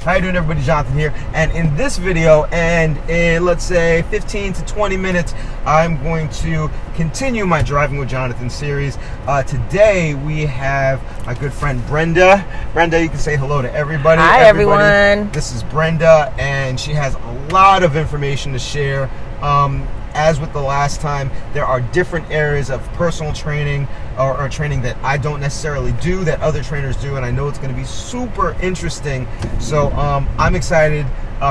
How you doing, everybody? Jonathan here, and in this video, and in let's say 15 to 20 minutes, I'm going to continue my Driving with Jonathan series. Today we have my good friend Brenda. Brenda, you can say hello to everybody. Hi, everyone. This is Brenda, and she has a lot of information to share. As with the last time, there are different areas of personal training or training that I don't necessarily do that other trainers do, and I know it's going to be super interesting. So I'm excited.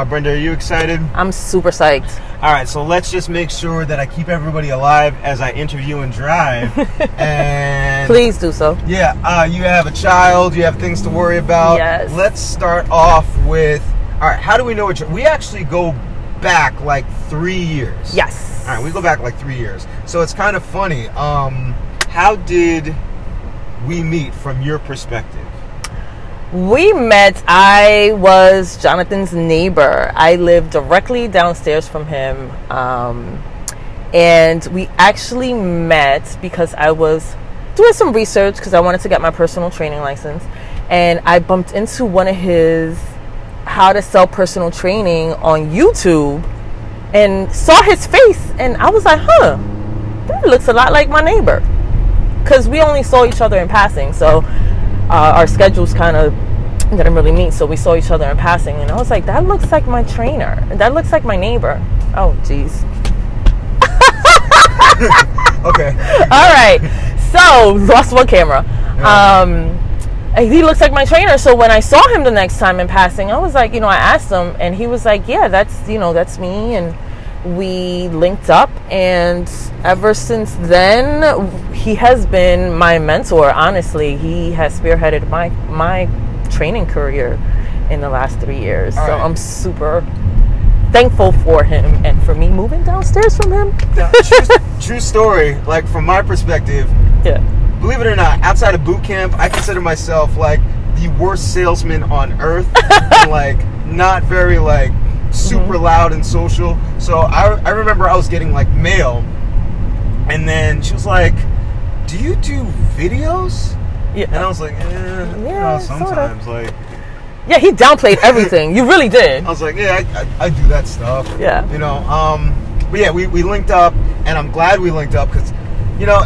Brenda, are you excited? I'm super psyched. All right, so let's just make sure that I keep everybody alive as I interview and drive. And please do so. Yeah, you have a child, you have things to worry about. Yes. Let's start off with, all right, how do we know what we actually go back like 3 years? Yes. All right, we go back like 3 years. So it's kind of funny. How did we meet from your perspective? We met, I was Jonathan's neighbor. I lived directly downstairs from him. And we actually met because I was doing some research because I wanted to get my personal training license. And I bumped into one of his how to sell personal training on YouTube and saw his face, and I was like, huh, that looks a lot like my neighbor, because we only saw each other in passing, so our schedules kind of didn't really meet, so we saw each other in passing, and I was like, that looks like my trainer, that looks like my neighbor. Oh geez. Okay. All right, so lost one camera. He looks like my trainer. So when I saw him the next time in passing, I was like, I asked him, and he was like, yeah, that's me. And we linked up, and ever since then, he has been my mentor. Honestly, he has spearheaded my training career in the last 3 years. All right. I'm super thankful for him and for me moving downstairs from him. Yeah, true story. Like, from my perspective, yeah. Believe it or not, outside of boot camp, I consider myself like the worst salesman on earth. And, like, not very like super loud and social. So I remember I was getting like mail, and then she was like, "Do you do videos?" Yeah. And I was like, sometimes sorta. Like. Yeah, he downplayed everything. You really did. I was like, yeah, I do that stuff. Yeah. But yeah, we linked up, and I'm glad we linked up because,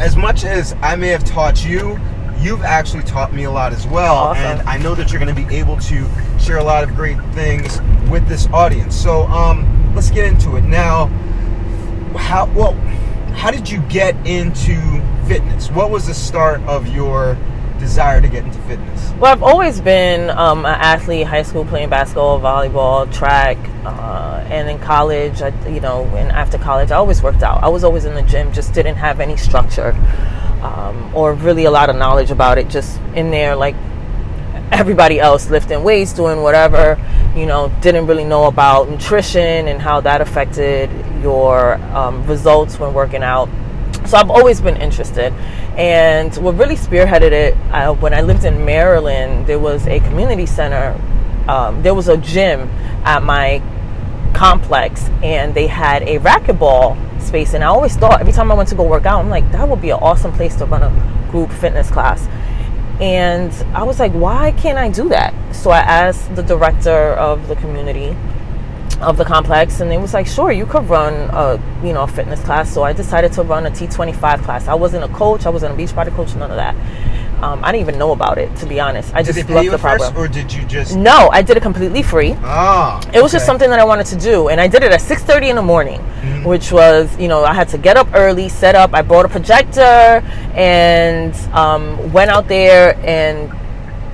as much as I may have taught you, you've actually taught me a lot as well. Awesome. And I know that you're going to be able to share a lot of great things with this audience. So let's get into it. Now, how did you get into fitness? What was the start of your desire to get into fitness? Well, I've always been an athlete, high school playing basketball, volleyball, track, and in college, and after college, I always worked out. I was always in the gym, just didn't have any structure or really a lot of knowledge about it, just in there like everybody else, lifting weights, doing whatever, didn't really know about nutrition and how that affected your results when working out. So I've always been interested, and what really spearheaded it, when I lived in Maryland, there was a community center, there was a gym at my complex, and they had a racquetball space, and I always thought, every time I went to go work out, I'm like, that would be an awesome place to run a group fitness class. And I was like, why can't I do that? So I asked the director of the community of the complex, and they was like, sure, you could run a fitness class. So I decided to run a T25 class. I wasn't a coach, I wasn't a beach body coach, none of that. I didn't even know about it, to be honest. I just loved the program. Or did you just? No, I did it completely free. It was just something that I wanted to do, and I did it at 6:30 in the morning, which was, I had to get up early, set up. I brought a projector and went out there, and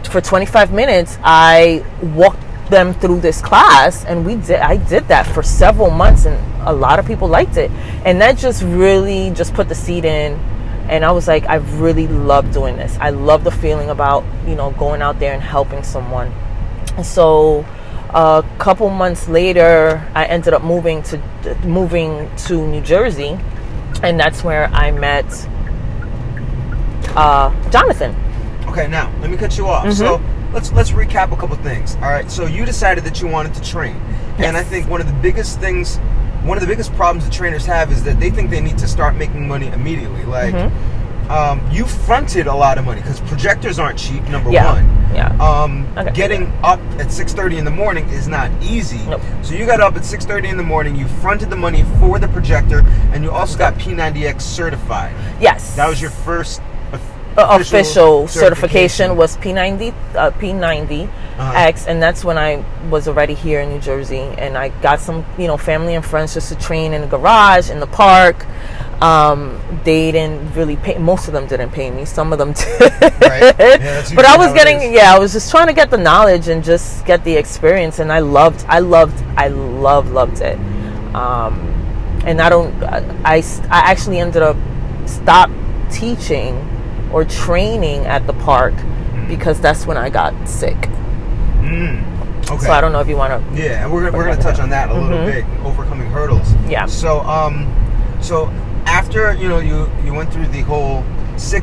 for 25 minutes, I walked them through this class, and I did that for several months, and a lot of people liked it, and that just really just put the seed in. And I was like, I really love doing this. I love the feeling about, going out there and helping someone. And so a couple months later, I ended up moving to New Jersey, and that's where I met Jonathan. Okay, now let me cut you off. So let's recap a couple things. All right, so you decided that you wanted to train, and I think one of the biggest problems that trainers have is that they think they need to start making money immediately. Like, you fronted a lot of money because projectors aren't cheap. Number one. Yeah. Getting up at 6:30 in the morning is not easy. Nope. So you got up at 6:30 in the morning. You fronted the money for the projector, and you also got P90X certified. Yes. That was your first official certification was P90X, and that's when I was already here in New Jersey, and I got some, family and friends just to train in the garage, in the park. They didn't really pay. Most of them didn't pay me. Some of them did. Right. Yeah, but I was getting, I was just trying to get the knowledge and just get the experience, and I loved it. And I actually ended up stopped teaching or training at the park because that's when I got sick. Okay. So I don't know if you want to. Yeah, and we're gonna touch on that a little bit, overcoming hurdles. Yeah. So so after you went through the whole sick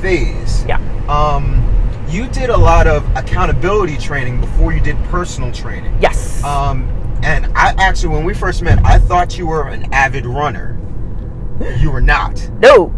phase. Yeah. You did a lot of accountability training before you did personal training. Yes. And I actually, when we first met, I thought you were an avid runner. You were not. No.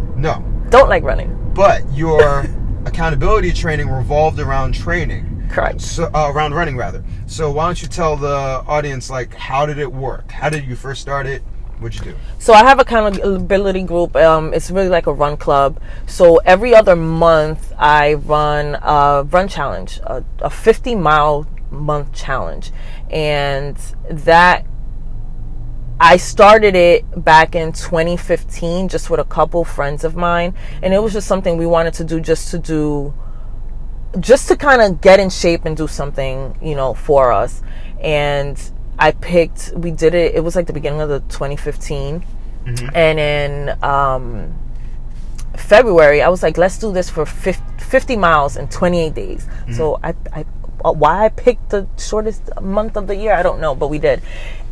Don't like running. But your accountability training revolved around training. Correct. So, around running, rather. So why don't you tell the audience, how did it work? How did you first start it? What'd you do? So I have a accountability group. It's really like a run club. So every other month, I run a run challenge, a 50-mile month challenge. And that... I started it back in 2015 just with a couple friends of mine, and it was just something we wanted to do just to kind of get in shape and do something, for us. And we did it, it was like the beginning of the 2015. And in February, I was like, let's do this for 50 miles in 28 days. So why I picked the shortest month of the year, I don't know, but we did.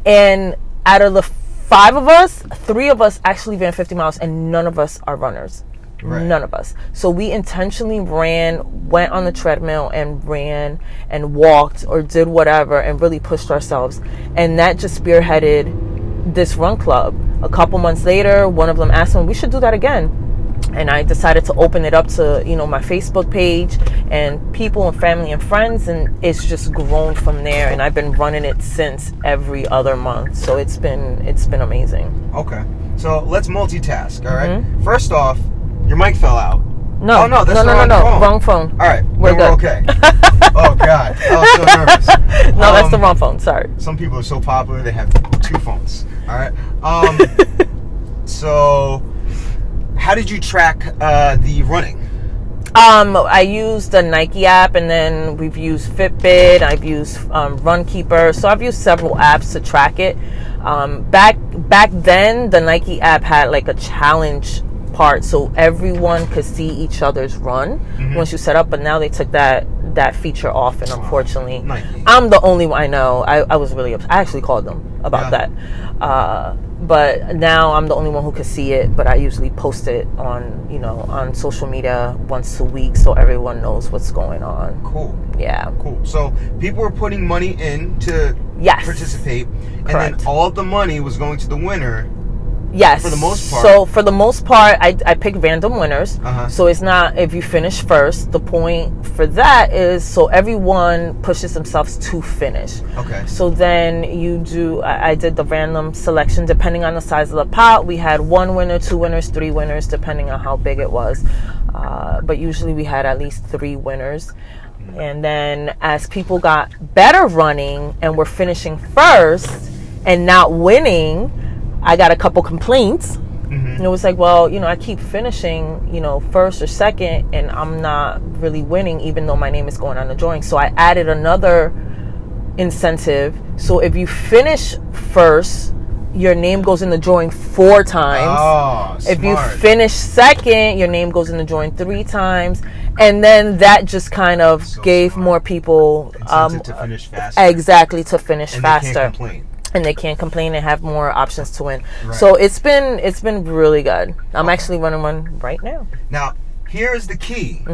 And out of the 5 of us, 3 of us actually ran 50 miles, and none of us are runners. Right. None of us. So we intentionally went on the treadmill and ran and walked or did whatever and really pushed ourselves. And that just spearheaded this run club. A couple months later, one of them asked me, we should do that again. And I decided to open it up to, my Facebook page and people and family and friends, and it's just grown from there. And I've been running it since every other month. So it's been amazing. Okay. So let's multitask, all right? First off, your mic fell out. No. Oh, no, that's the wrong phone. Wrong phone. All right. We're okay. Oh, God. I was so nervous. No, that's the wrong phone. Sorry. Some people are so popular, they have 2 phones. All right. So... how did you track the running? I used the Nike app, and then we've used Fitbit. I've used Runkeeper. So I've used several apps to track it. Back then, the Nike app had like a challenge part, so everyone could see each other's run once you set up. But now they took that feature off, and unfortunately, Nike. I'm the only one. I know. I was really upset. I actually called them about that. But now I'm the only one who could see it, but I usually post it on social media once a week so everyone knows what's going on. Cool. Yeah. Cool. So people were putting money in to participate, and then all of the money was going to the winner. Yes. For the most part. So for the most part, I pick random winners. So it's not if you finish first. The point for that is so everyone pushes themselves to finish. Okay. So then I did the random selection depending on the size of the pot. We had 1 winner, 2 winners, 3 winners, depending on how big it was. But usually we had at least 3 winners. And then as people got better running and were finishing first and not winning, I got a couple complaints. And it was like, well, I keep finishing, first or second, and I'm not really winning, even though my name is going on the drawing. So I added another incentive. So if you finish first, your name goes in the drawing 4 times. Oh, smart. If you finish second, your name goes in the drawing 3 times. And then that just kind of gave more people incentive to finish faster. Exactly, to finish faster. They can't complain. And they can't complain and have more options to win. Right. So it's been really good. I'm actually running one right now. Now, here's the key.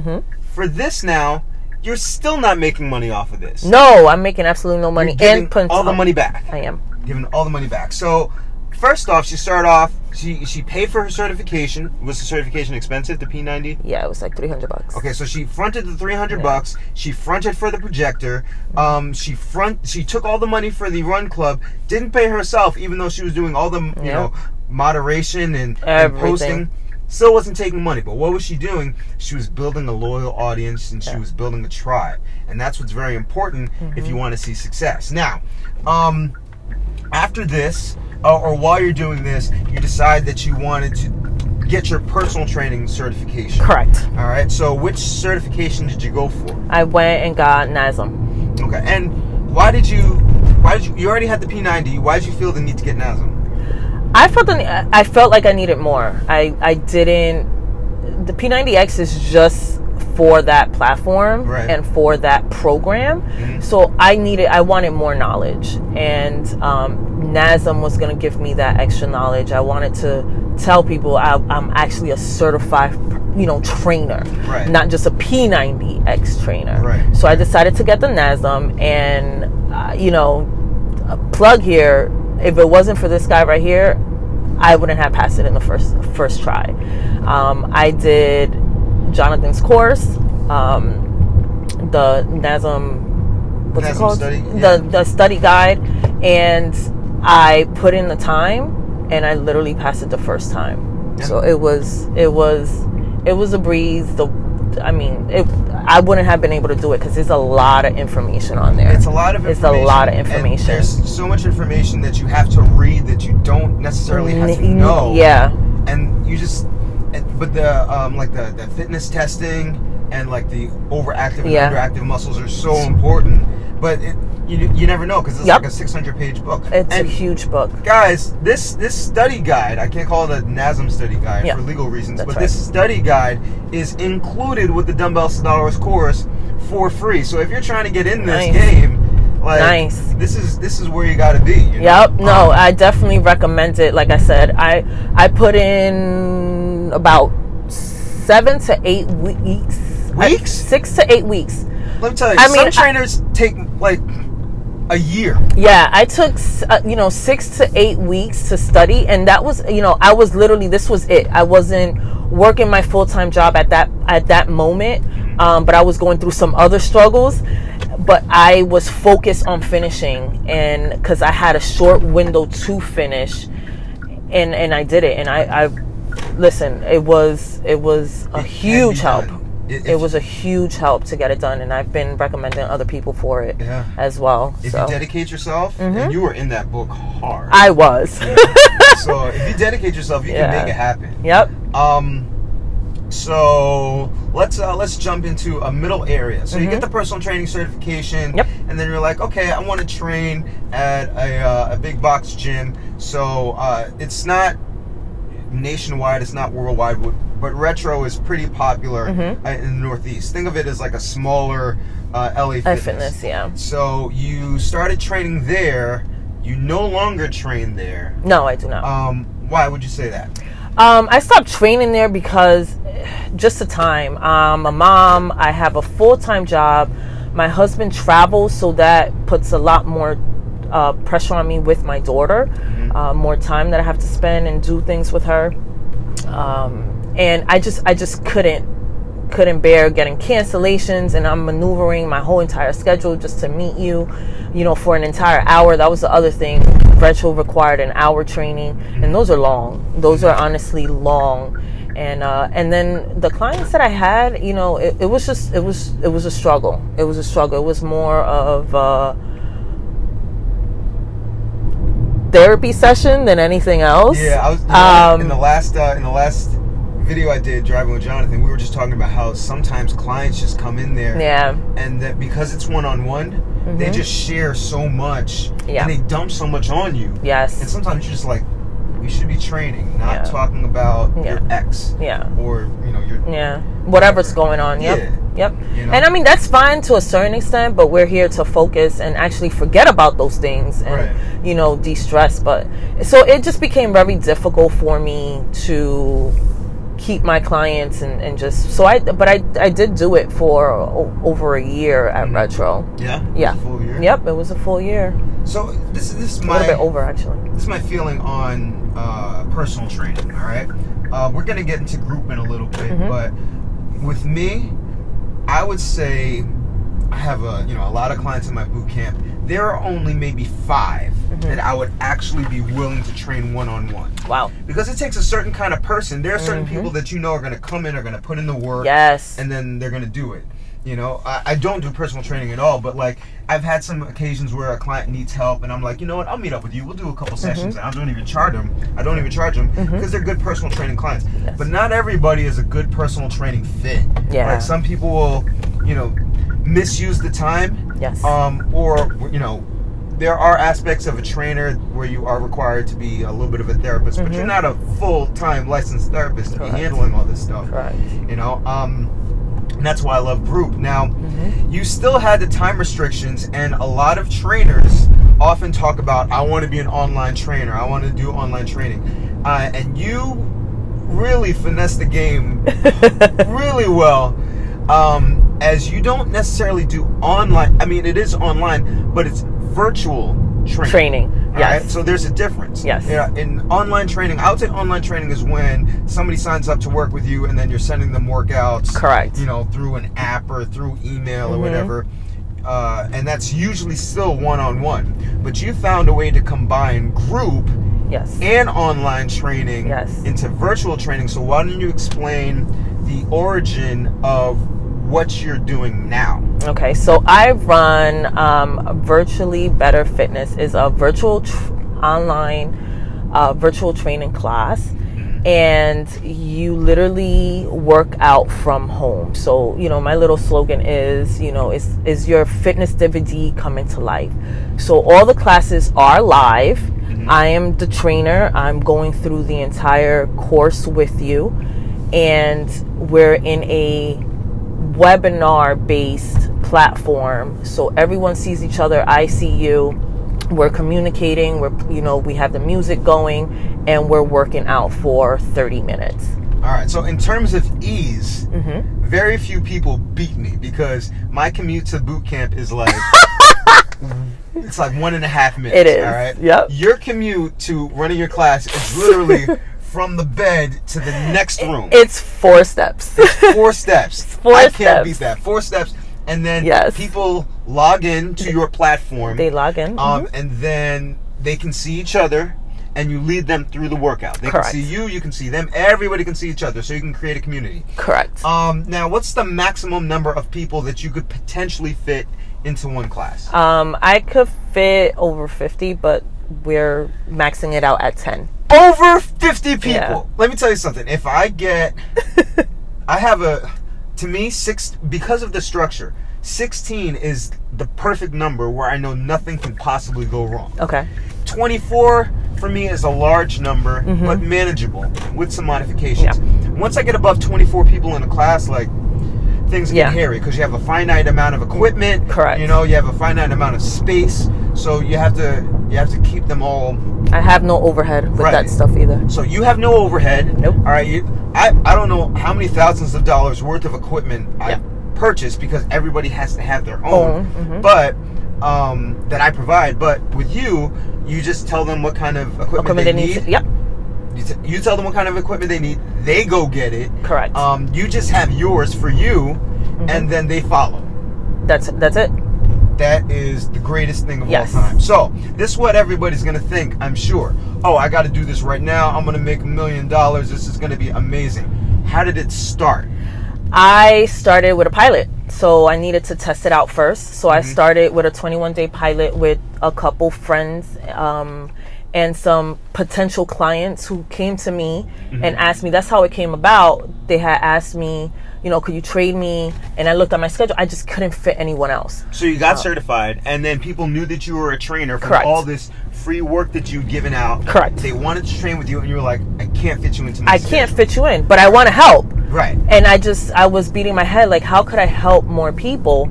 For this now, you're still not making money off of this. No, I'm making absolutely no money. You're giving all the money back. I am. Giving all the money back. So first off, she started off. She paid for her certification. Was the certification expensive? The P90? Yeah, it was like $300. Okay, so she fronted the $300. She fronted for the projector. She took all the money for the run club. Didn't pay herself, even though she was doing all the you know, moderation and posting. Still wasn't taking money. But what was she doing? She was building a loyal audience, and she was building a tribe. And that's what's very important if you want to see success. Now, after this, or while you're doing this, you decide that you wanted to get your personal training certification. Correct. All right. So which certification did you go for? I went and got NASM. Okay. And why did you already had the P90. Why did you feel the need to get NASM? I felt like I needed more. I didn't. The P90X is just for that platform and for that program. So I wanted more knowledge, and NASM was going to give me that extra knowledge. I wanted to tell people I'm actually a certified, trainer, not just a P90X trainer. So I decided to get the NASM, and a plug here. If it wasn't for this guy right here, I wouldn't have passed it in the first try. I did Jonathan's course, the NASM, what's it called? Study? The study guide, and I put in the time, and I literally passed it the first time. Yeah. So it was a breeze. I wouldn't have been able to do it because there's a lot of information on there. It's a lot of information. And there's so much information that you have to read that you don't necessarily have to know. Yeah. And you just, but the fitness testing and like the overactive and underactive muscles are so important. But you never know because it's like a 600-page book. It's a huge book. Guys, this study guide, I can't call it a NASM study guide for legal reasons, but this study guide is included with the Dumbbell Dollars course for free. So if you're trying to get in this game, this is where you got to be. Yep. No, I definitely recommend it. Like I said, I put in about 7 to 8 weeks. 6 to 8 weeks. Let me tell you, some trainers take like a year. Yeah, I took 6 to 8 weeks to study, and that was I was literally, this was it. I wasn't working my full-time job at that moment, but I was going through some other struggles. But I was focused on finishing, and because I had a short window to finish, and I did it. And I listen, it was a huge help. It was a huge help to get it done, and I've been recommending other people for it as well. If you dedicate yourself, and you were in that book hard. I was. So if you dedicate yourself, you can make it happen. Yep. So let's jump into a middle area. So you get the personal training certification, and then you're like, okay, I want to train at a big box gym. So it's not nationwide, it's not worldwide, but Retro is pretty popular in the Northeast. Think of it as like a smaller LA Fitness. So you started training there. You no longer train there. No, I do not. Why would you say that? I stopped training there because just the time. I'm a mom. I have a full-time job. My husband travels, so that puts a lot more pressure on me with my daughter. More time that I have to spend and do things with her. And I just couldn't bear getting cancellations, and I'm maneuvering my whole entire schedule just to meet you for an entire hour. That was the other thing. Retro required an hour training, and those are long. Those are honestly long. And then the clients that I had, it was a struggle. It was a struggle. It was more of a therapy session than anything else. Yeah, I was in the last video I did driving with Jonathan, we were just talking about how sometimes clients just come in there, and that because it's one-on-one, they just share so much, and they dump so much on you. Yes, and sometimes you're just like, we should be training, not talking about your ex, or your whatever's going on. Yep. And I mean, that's fine to a certain extent, but we're here to focus and actually forget about those things and de-stress. But so it just became very difficult for me to keep my clients and just so I did do it for over a year at Retro. Yeah. A full year. Yep, it was a full year. So this is a little bit over, actually. this is my feeling on personal training. All right, we're gonna get into group in a little bit, but with me, I would say I have a lot of clients in my boot camp. There are only maybe 5 that I would actually be willing to train one-on-one. Wow. Because it takes a certain kind of person. There are certain people that are going to come in, are going to put in the work, yes, and then they're going to do it. I don't do personal training at all, but like I've had some occasions where a client needs help, and I'm like, you know what, I'll meet up with you. We'll do a couple sessions. And I don't even charge them. Because they're good personal training clients. Yes. But not everybody is a good personal training fit. Yeah. Like some people will, misuse the time. Yes. Or there are aspects of a trainer where you are required to be a little bit of a therapist, but you're not a full-time licensed therapist to be handling all this stuff. Correct. And that's why I love group. Now, you still had the time restrictions, and a lot of trainers often talk about, I want to be an online trainer. I want to do online training. And you really finesse the game really well. As you don't necessarily do online. I mean, it is online, but it's virtual training. Yes. Right? So there's a difference. Yes. In online training, I would say online training is when somebody signs up to work with you and then you're sending them workouts. Correct. Through an app or through email or whatever. And that's usually still one-on-one. But you found a way to combine group and online training into virtual training. So why don't you explain the origin of what you're doing now? Okay, so I run Virtually Better Fitness, is a virtual online virtual training class, and you literally work out from home. So my little slogan is is your fitness DVD coming to life. So all the classes are live. I am the trainer. I'm going through the entire course with you, and we're in a webinar-based platform, so everyone sees each other. I see you. We're communicating. We have the music going, and we're working out for 30 minutes. All right. So in terms of ease, very few people beat me, because my commute to boot camp is like it's like 1.5 minutes. It is. All right. Yep. Your commute to running your class is literally from the bed to the next room. It's 4 steps. 4 steps. I can't beat that. 4 steps. And then people log in to your platform. They log in. And then they can see each other, and you lead them through the workout. They can see you can see them. Everybody can see each other, so you can create a community. Correct. Now, what's the maximum number of people that you could potentially fit into one class? I could fit over 50, but we're maxing it out at 10. Over 50 people. Yeah. Let me tell you something. If I get, to me, because of the structure, 16 is the perfect number where I know nothing can possibly go wrong. Okay. 24 for me is a large number, but manageable with some modifications. Yeah. Once I get above 24 people in a class, like, things get hairy, because you have a finite amount of equipment. Correct. You have a finite amount of space, so you have to keep them all. I have no overhead with that stuff either. So you have no overhead. Nope. All right. I don't know how many thousands of dollars worth of equipment I purchase, because everybody has to have their own. But that I provide. But with you just tell them what kind of equipment they need. Yep. You tell them what kind of equipment they need. They go get it. Correct. You just have yours for you, and then they follow. That's it. That is the greatest thing of all time. So this is what everybody's going to think, I'm sure. Oh, I got to do this right now. I'm going to make $1 million. This is going to be amazing. How did it start? I started with a pilot. So I needed to test it out first. So I started with a 21-day pilot with a couple friends and some potential clients who came to me and asked me. That's how it came about. They had asked me, could you trade me? And I looked at my schedule. I just couldn't fit anyone else. So you got certified, and then people knew that you were a trainer from all this free work that you've given out. Correct. They wanted to train with you, and you were like, I can't fit you into my schedule. Can't fit you in, but I want to help. Right. And I was beating my head, like, how could I help more people?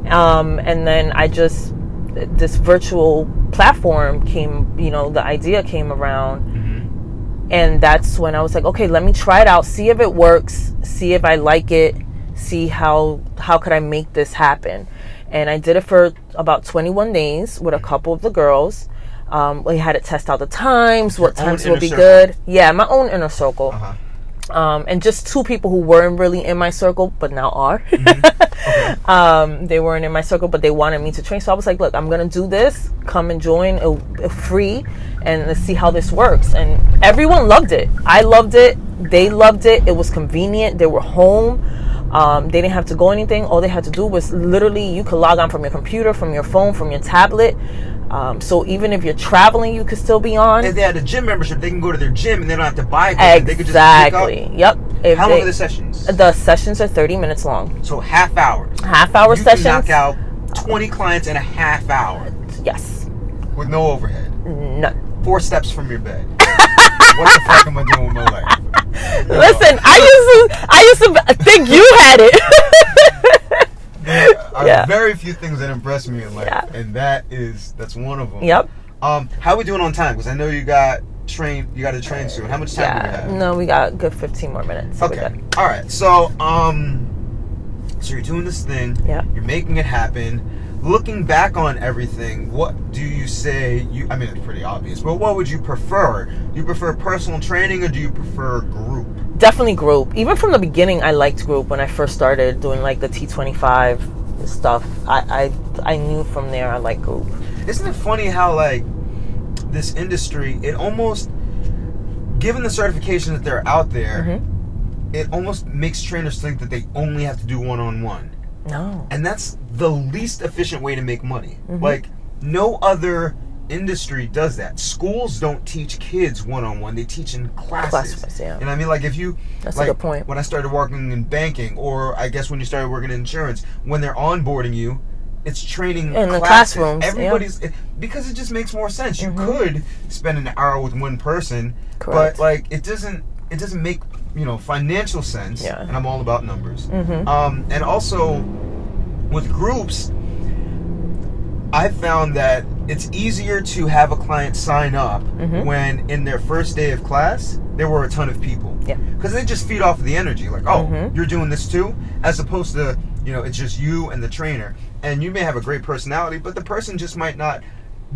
And then this virtual platform came, the idea came around. And that's when I was like, okay, let me try it out, see if it works, see if I like it, see how could I make this happen. And I did it for about 21 days with a couple of the girls. We had to test out the times, what Your times own would be inner good. Yeah, my own inner circle. Uh-huh. And just 2 people who weren't really in my circle, but now are. Okay. They weren't in my circle, but they wanted me to train. So I was like, look, I'm going to do this. Come and join. It'll free. And let's see how this works. And everyone loved it. I loved it. They loved it. It was convenient. They were home. They didn't have to go anything. All they had to do was literally, you could log on from your computer, from your phone, from your tablet. So even if you're traveling, you could still be on. If they had a gym membership, they can go to their gym and they don't have to buy it. Exactly. They could just pick up. Yep. How long are the sessions? The sessions are 30 minutes long. So half hours. Half-hour sessions. You can knock out 20 clients in a half hour. Yes. With no overhead. None. 4 steps from your bed. What the fuck am I doing with my life? Listen, I used to think you had it. There are very few things that impress me in life, and that's one of them. Yep. How are we doing on time? Because I know you got to train soon. How much time do we have? No, we got a good 15 more minutes. So Okay. All right. So so you're doing this thing. Yeah. You're making it happen. Looking back on everything, what do you say? I mean, it's pretty obvious, but what would you prefer? Do you prefer personal training or do you prefer group? Definitely group. Even from the beginning, I liked group. When I first started doing like the T25 stuff, I knew from there I liked group. Isn't it funny how like this industry, it almost, given the certifications that they're out there, it almost makes trainers think that they only have to do one-on-one. No. And that's the least efficient way to make money. Like, no other industry does that. Schools don't teach kids one-on-one. They teach in classes. Yeah. And I mean, like, if you... That's like, a good point. when I started working in banking, or I guess when you started working in insurance, when they're onboarding you, it's training in the classes. classrooms. Everybody's... Because it just makes more sense. You could spend an hour with one person, Correct. but, like, it doesn't make... financial sense, and I'm all about numbers. And also, with groups, I found that it's easier to have a client sign up when in their first day of class, there were a ton of people. Yeah. Because they just feed off of the energy, like, oh, you're doing this too? As opposed to, it's just you and the trainer. And you may have a great personality, but the person just might not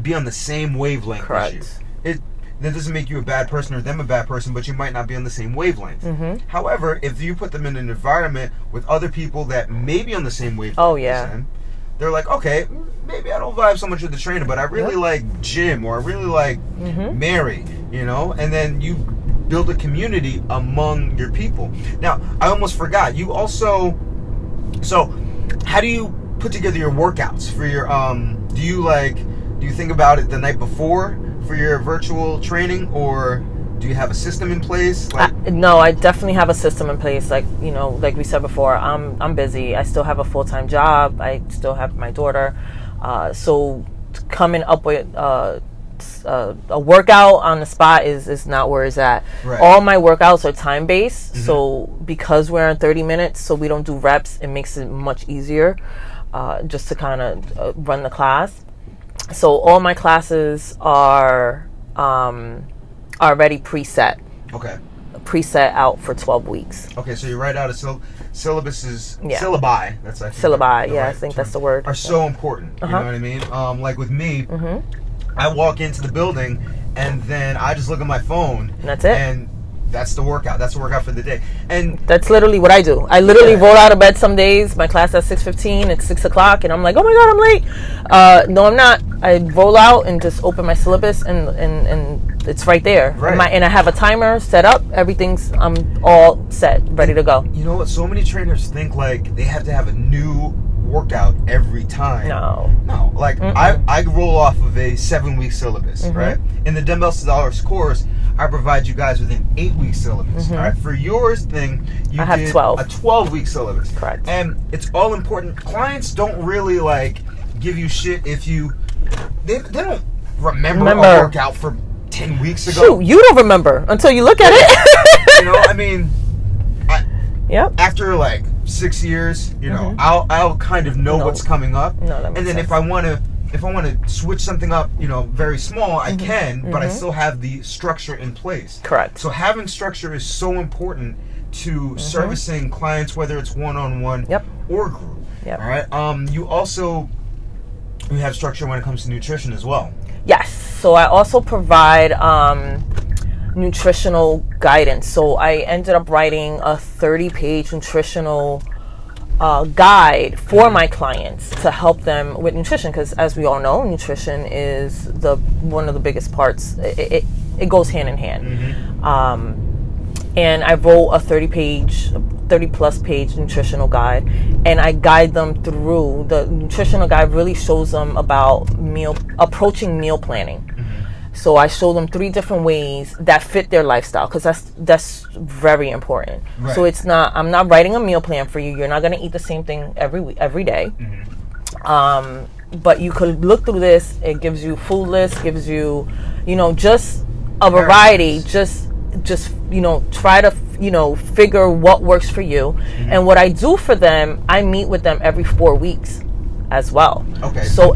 be on the same wavelength as you. That doesn't make you a bad person or them a bad person, but you might not be on the same wavelength. However, if you put them in an environment with other people that may be on the same wavelength as them, they're like, okay, maybe I don't vibe so much with the trainer, but I really like Jim, or I really like Mary, and then you build a community among your people. Now, I almost forgot, you also, so how do you put together your workouts for your, do you think about it the night before for your virtual training, or do you have a system in place? No, I definitely have a system in place. Like like we said before, I'm busy. I still have a full-time job. I still have my daughter. So coming up with a workout on the spot is not where it's at. Right. All my workouts are time-based. So because we're on 30 minutes, so we don't do reps, it makes it much easier just to kind of run the class. So all my classes are already preset. Okay. Preset out for 12 weeks. Okay, so you write out a syllabuses, syllabi. That's I think syllabi. I think that's the word. Are so important. You know what I mean? Like with me, I walk into the building and then I just look at my phone. And that's it. And that's the workout. That's the workout for the day. And that's literally what I do. I literally roll out of bed some days. My class at 6:15. It's 6 o'clock, and I'm like, oh my god, I'm late. No, I'm not. I roll out and just open my syllabus, and it's right there. Right. And I have a timer set up. I'm all set, ready to go. You know what? So many trainers think like they have to have a new workout every time. No. Like I roll off of a 7-week syllabus, right? In the Dumbbells to Dollars course, I provide you guys with an 8-week syllabus. All right. For yours thing, you have did 12. a 12-week syllabus. Correct. And it's all important. Clients don't really like give you shit if they don't remember a workout for 10 weeks ago. Shoot, you don't remember until you look at it. I mean, after like 6 years, I'll kind of know what's coming up. No, that makes and then sense. if I want to switch something up, very small, I can, but I still have the structure in place. Correct. So having structure is so important to servicing clients, whether it's one-on-one or group. Yep. All right. You have structure when it comes to nutrition as well. Yes. So I also provide nutritional guidance. So I ended up writing a 30-page nutritional guide for my clients to help them with nutrition, because as we all know, nutrition is one of the biggest parts. It goes hand in hand. And I wrote a 30-plus page nutritional guide, and I guide them through. The nutritional guide really shows them about approaching meal planning. So I show them 3 different ways that fit their lifestyle, because that's very important. Right. So I'm not writing a meal plan for you. You're not going to eat the same thing every day. But you could look through this. It gives you food lists, gives you, just a variety. Just try to figure what works for you. And what I do for them, I meet with them every 4 weeks as well. Okay. So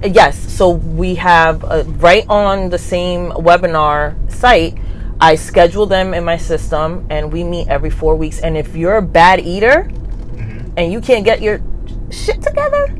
yes. So we have right on the same webinar site, I schedule them in my system, and we meet every 4 weeks. And if you're a bad eater and you can't get your shit together,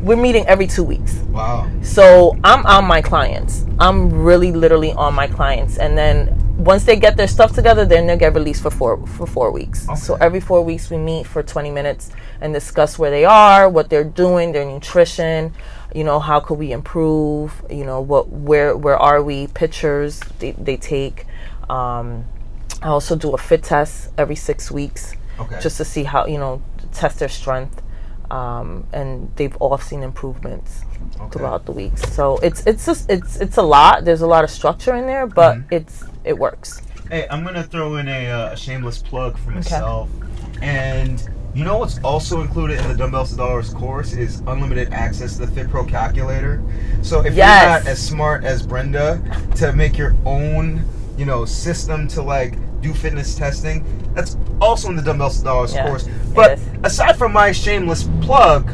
we're meeting every 2 weeks. Wow. So I'm on my clients. I'm really literally on my clients. And then once they get their stuff together, then they'll get released for 4 weeks. Okay. So every 4 weeks we meet for 20 minutes and discuss where they are, what they're doing, their nutrition, how could we improve, where are we, pictures they take. I also do a fit test every 6 weeks, just to see how, test their strength. And they've all seen improvements throughout the weeks. So it's a lot. There's a lot of structure in there, but it works. Hey, I'm gonna throw in a shameless plug for myself. And what's also included in the Dumbbells to Dollars course is unlimited access to the Fit Pro calculator. So if you're not as smart as Brenda to make your own, system to do fitness testing, that's also in the Dumbbells to Dollars course. But aside from my shameless plug,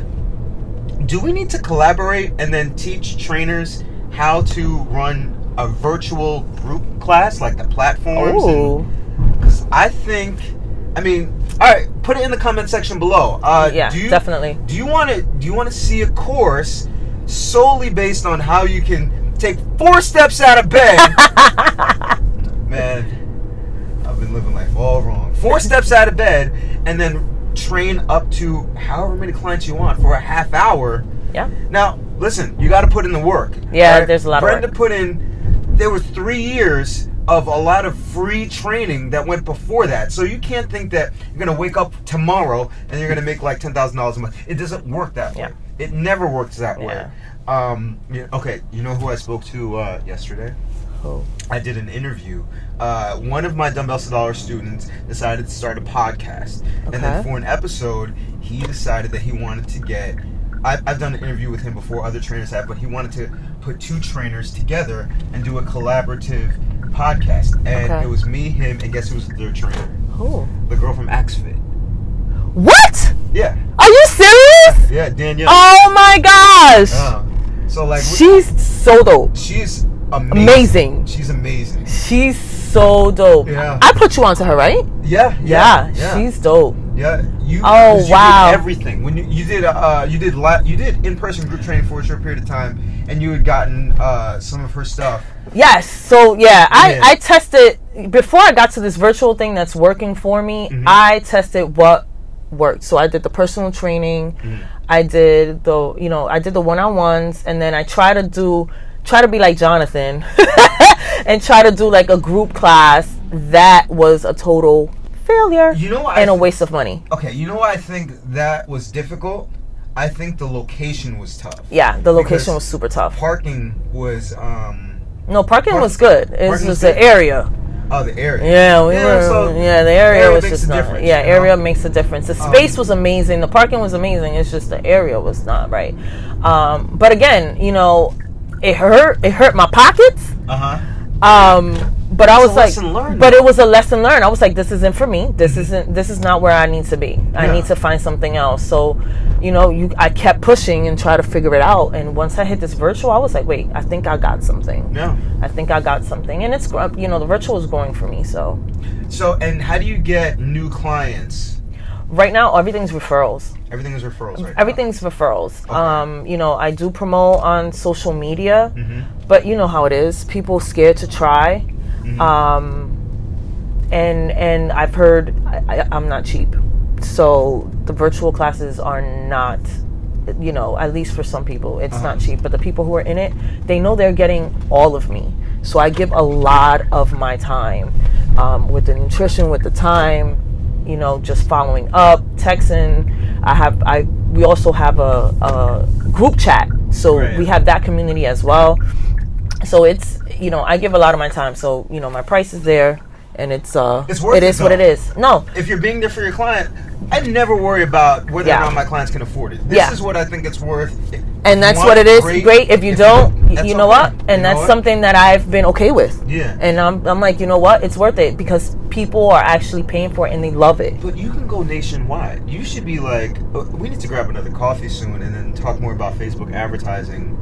do we need to collaborate and then teach trainers how to run a virtual group class, like the platforms? Because I think, all right, put it in the comment section below. Definitely. Do you want to see a course solely based on how you can take 4 steps out of bed? Man, I've been living life all wrong. 4 steps out of bed, and then train up to however many clients you want for a half hour. Yeah. Now, listen, you got to put in the work. Yeah, right? There's a lot of work. Brenda put in. There were 3 years of a lot of free training that went before that. So you can't think that you're going to wake up tomorrow and you're going to make like $10,000 a month. It doesn't work that way. It never works that way. Okay, you know who I spoke to yesterday? Who? I did an interview. One of my Dumbbells to Dollars students decided to start a podcast. And then for an episode, he decided that he wanted to get... I've done an interview with him before, other trainers have, but he wanted to put 2 trainers together and do a collaborative podcast. And it was me, him, and guess who was the 3rd trainer? Who? The girl from AxFit. What? Yeah. Are you serious? Yeah, Danielle. Oh my gosh. So she's so dope. She's amazing. She's amazing. She's so dope. Yeah. I put you onto her, right? Yeah. She's dope. Yeah. You did everything. When you did in-person group training for a short period of time, and you had gotten some of her stuff. Yes. So I tested before I got to this virtual thing that's working for me. I tested what worked. So I did the personal training. I did the one-on-ones, and then I try to be like Jonathan and try to do like a group class. That was a total failure and a waste of money. Okay, you know why I think that was difficult? I think the location was tough. Yeah, the location was super tough. Parking was no, parking was good. It was just the area. Oh, the area. Yeah, the area was just not. Yeah, area makes a difference. The space was amazing. The parking was amazing. It's just the area was not right. But again, it hurt my pockets. But I was like, but it was a lesson learned. I was like, this isn't for me. This is not where I need to be. I need to find something else. So, I kept pushing and try to figure it out. And once I hit this virtual, I was like, wait, I think I got something. Yeah. I think I got something. And it's, the virtual is growing for me. So, and how do you get new clients? Right now, everything's referrals. Everything is referrals, right? Everything's referrals. Okay. You know, I do promote on social media, Mm-hmm. but you know how it is. People scared to try. Mm-hmm. And I've heard I'm not cheap. So the virtual classes are not, you know, at least for some people, it's not cheap. But the people who are in it, they know they're getting all of me. So I give a lot of my time with the nutrition, with the time, you know, just following up, texting. We also have a group chat. So we have that community as well. So it's, you know, I give a lot of my time. So, you know, my price is there. And it is what it is. No, if you're being there for your client, I never worry about whether or not my clients can afford it. This is what I think it's worth. And that's what it is. Great. If you don't, you know what? And that's something that I've been okay with. Yeah. And I'm like, you know what? It's worth it because people are actually paying for it and they love it. But you can go nationwide. You should be like, we need to grab another coffee soon and then talk more about Facebook advertising.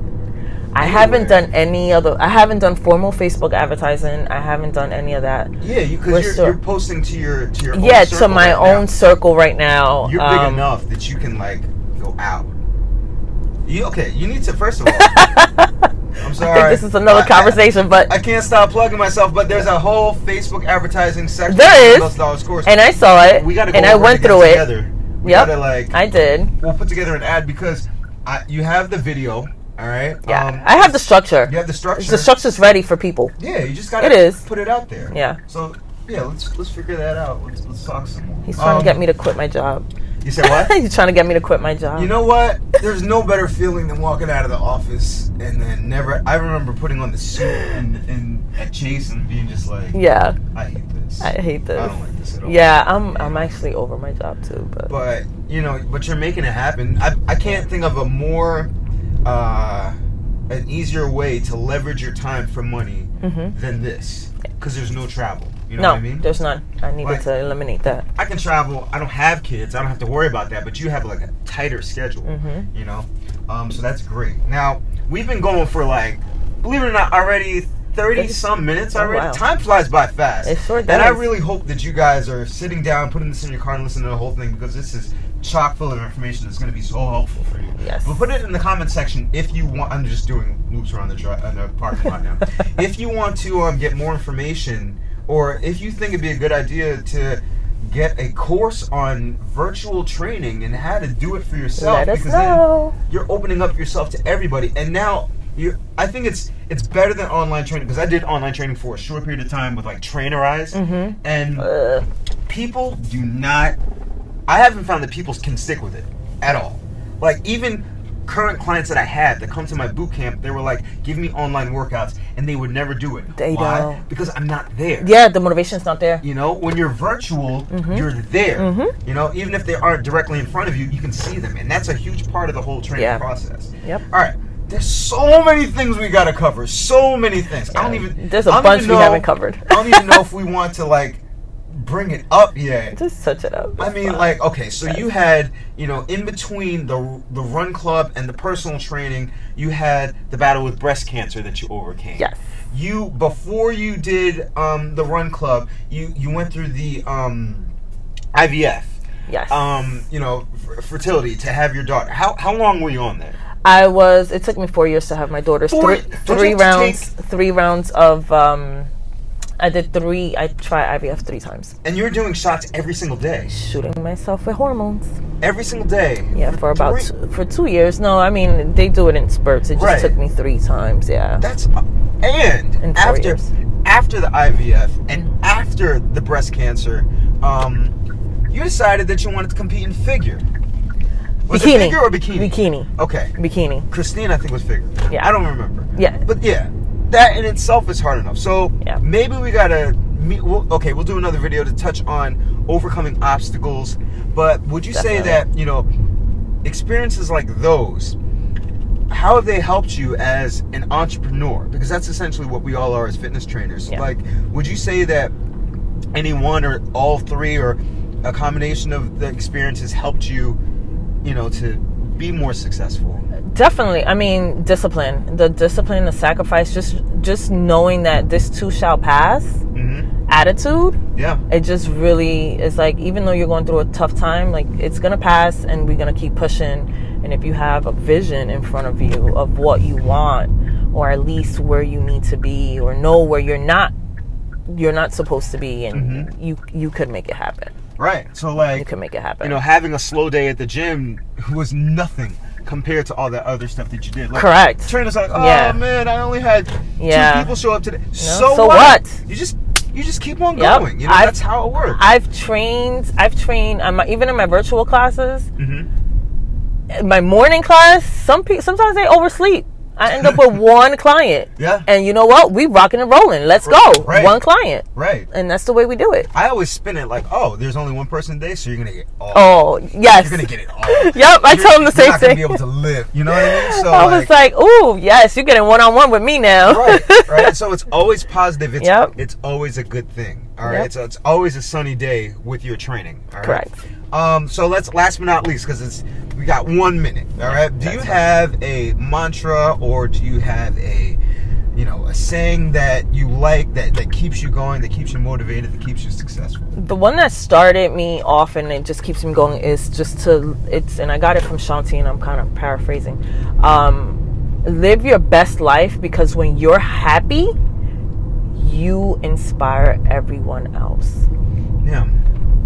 I haven't done formal Facebook advertising. I haven't done any of that. Yeah, because you're posting to your own to my own circle right now. You're big enough that you can like go out. You need to, first of all, I'm sorry. I think this is another conversation, but I can't stop plugging myself. But there's a whole Facebook advertising section. There is, course, and I saw it. We got to go and I went through it together. I did. We'll put together an ad because you have the video. All right. Yeah, I have the structure. You have the structure. The structure's ready for people. Yeah, you just gotta put it out there. Yeah. So yeah, let's figure that out. Let's talk some more. He's trying to get me to quit my job. You said what? He's trying to get me to quit my job. You know what? There's no better feeling than walking out of the office and then never. I remember putting on the suit and at Chase and being just like, yeah, I hate this. I hate this. I don't like this at all. Yeah, I'm actually over my job too. But you know, you're making it happen. I can't think of a more an easier way to leverage your time for money than this, because there's no travel. You know what I mean? There's none. I needed to eliminate that. I can travel. I don't have kids. I don't have to worry about that. But you have like a tighter schedule. You know, so that's great. Now we've been going for like, believe it or not, already 30-some minutes already. Wow. Time flies by fast. It sure does. And I really hope that you guys are sitting down, putting this in your car, and listening to the whole thing, because this is chock full of information that's going to be so helpful for you. Yes. But put it in the comment section if you want. I'm just doing loops around the parking lot now. If you want to get more information, or if you think it'd be a good idea to get a course on virtual training and how to do it for yourself, let us know. Then you're opening up yourself to everybody. And now I think it's better than online training, because I did online training for a short period of time with like Trainerize, and people do not. I haven't found that people can stick with it at all. Like even current clients that I had that come to my boot camp, they were like, give me online workouts, and they would never do it. Why? Don't. Because I'm not there. Yeah, the motivation's not there. You know, when you're virtual, you're there. You know, even if they aren't directly in front of you, you can see them. And that's a huge part of the whole training process. Yep. All right. There's so many things we got to cover. So many things. Yeah. There's a bunch we haven't covered. I don't even know if we want to like bring it up yet. Just touch it up. I mean, like, okay, so you had, you know, in between the run club and the personal training, you had the battle with breast cancer that you overcame. Yes. Before you did the run club, you went through the IVF. Yes. You know, fertility to have your daughter. How long were you on there? It took me 4 years to have my daughter. Three rounds of I tried IVF 3 times. And you were doing shots every single day? Shooting myself with hormones. Every single day? Yeah, for about 2 years. No, I mean, they do it in spurts. It just took me 3 times, yeah. And after the IVF and after the breast cancer, you decided that you wanted to compete in figure. Was it figure or bikini? Bikini. Okay. Bikini. Christine, I think, was figure. Yeah. I don't remember. Yeah. But yeah, that in itself is hard enough. So maybe we gotta we'll do another video to touch on overcoming obstacles. But would you say that, you know, experiences like those, how have they helped you as an entrepreneur? Because that's essentially what we all are as fitness trainers. Yeah. Like, would you say that any one or all 3 or a combination of the experiences helped you, you know, to be more successful? Definitely. I mean, discipline, the sacrifice, just knowing that this too shall pass, attitude, Yeah. it just really is like, even though you're going through a tough time, like, it's gonna pass, and we're gonna keep pushing. And if you have a vision in front of you of what you want, or at least where you need to be, or know where you're not supposed to be, and you could make it happen. Right. So, like, You could make it happen. you know, having a slow day at the gym was nothing compared to all that other stuff that you did. Like, Correct. Trainers like, oh Yeah. man, I only had 2 people show up today. So what? You just keep on Yep. going. You know, that's how it works. I've trained. Even in my virtual classes. Mm-hmm. My morning class, sometimes they oversleep. I end up with one client. Yeah. And you know what? We rocking and rolling. Let's go. Right. One client. Right. And that's the way we do it. I always spin it like, oh, there's only one person today, so you're gonna get all. Oh, yes. You're gonna get it all. Yep, I tell them the same You're not gonna thing. be able to live. You know what I mean? So I was like, ooh, yes, you're getting one-on-one with me now. right. So it's always positive. It's always a good thing. All right. Yep. So it's always a sunny day with your training. All right? Correct. So let's, last but not least, because we got 1 minute. All right. Do you have a mantra, or do you have a saying that you like that keeps you going, that keeps you motivated, that keeps you successful? The one that started me off and it just keeps me going is just and I got it from Shanti, and I'm kind of paraphrasing. Live your best life, because when you're happy, you inspire everyone else. Yeah.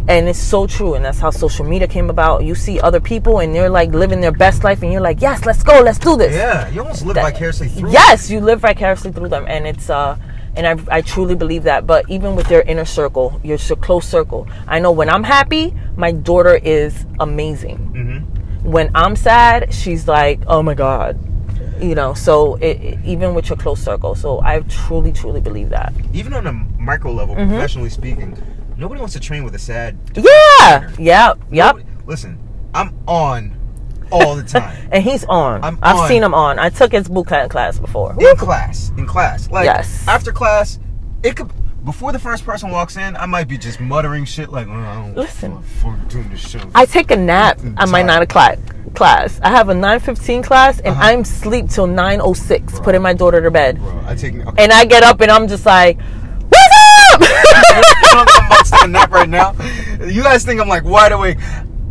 And it's so true, and that's how social media came about. You see other people and they're like living their best life, and you're like, yes, let's go, let's do this. Yeah, you almost live vicariously through them. Yes, you live vicariously through them, and it's and I truly believe that. But even with your inner circle, your close circle, I know when I'm happy, my daughter is amazing. Mm-hmm. When I'm sad, she's like, oh my God. So even with your close circle. So I truly believe that. Even on a micro level, professionally speaking, nobody wants to train with a sad trainer. Yep. Listen, I'm on all the time. And he's on. I've seen him on. I took his boot camp class before. In class. Like, yes. After class, it could... Before the first person walks in, I might be just muttering shit like, I don't listen, doing this show. I take a nap on my 9 o'clock class. I have a 9:15 class, and I'm sleep till 9:06, putting my daughter to bed. And I get up and I'm just like, what's up? I'm about to take a nap right now. You guys think I'm like wide awake.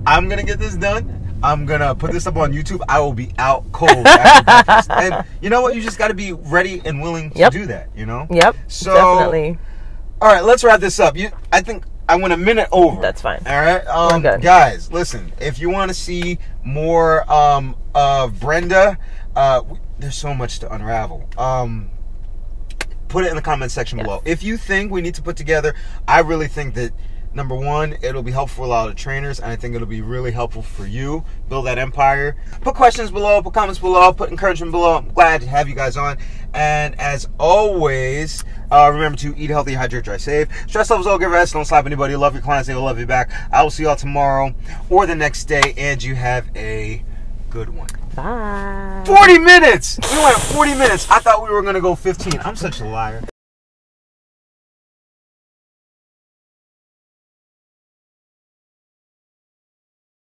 I'm going to get this done. I'm going to put this up on YouTube. I will be out cold after breakfast. And you know what? You just got to be ready and willing to do that, Yep, so, definitely. All right, let's wrap this up. I think I went a minute over. That's fine. All right, guys, listen. If you want to see more of Brenda, there's so much to unravel. Put it in the comment section below. If you think we need to put together, I really think that, number one, it'll be helpful for a lot of trainers, and I think it'll be really helpful for you build that empire. Put questions below, put comments below, put encouragement below. I'm glad to have you guys on. And as always, remember to eat healthy, hydrate, dry, save. Stress levels all, get rest. Don't slap anybody. Love your clients. They will love you back. I will see y'all tomorrow or the next day, and you have a good one. Bye. 40 minutes. We went 40 minutes. I thought we were going to go 15. I'm such a liar.